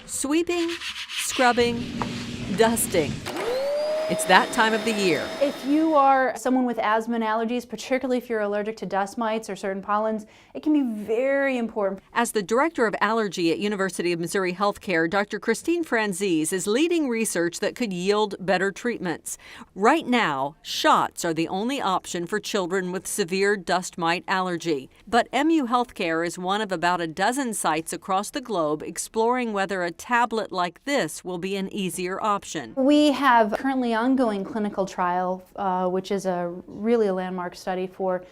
Sweeping, scrubbing, dusting. It's that time of the year. If you are someone with asthma and allergies, particularly if you're allergic to dust mites or certain pollens, it can be very important. As the director of allergy at University of Missouri Healthcare, Dr. Christine Franzese is leading research that could yield better treatments. Right now, shots are the only option for children with severe dust mite allergy. But MU Healthcare is one of about a dozen sites across the globe exploring whether a tablet like this will be an easier option. We have currently ongoing clinical trial, which is really a landmark study for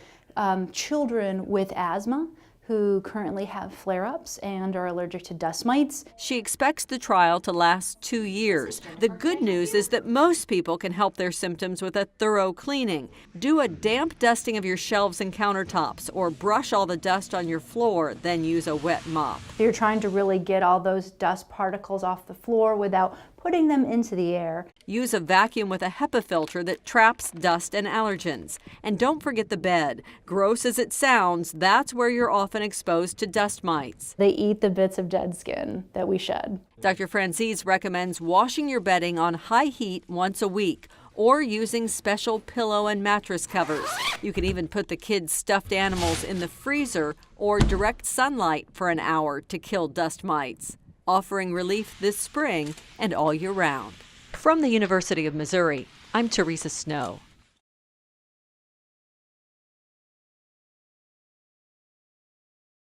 children with asthma who currently have flare-ups and are allergic to dust mites. She expects the trial to last 2 years. The good news is that most people can help their symptoms with a thorough cleaning. Do a damp dusting of your shelves and countertops, or brush all the dust on your floor, then use a wet mop. You're trying to really get all those dust particles off the floor without putting them into the air. Use a vacuum with a HEPA filter that traps dust and allergens. And don't forget the bed. Gross as it sounds, that's where you're often exposed to dust mites. They eat the bits of dead skin that we shed. Dr. Franzese recommends washing your bedding on high heat once a week, or using special pillow and mattress covers. You can even put the kids' stuffed animals in the freezer or direct sunlight for an hour to kill dust mites, offering relief this spring and all year round. From the University of Missouri, I'm Teresa Snow.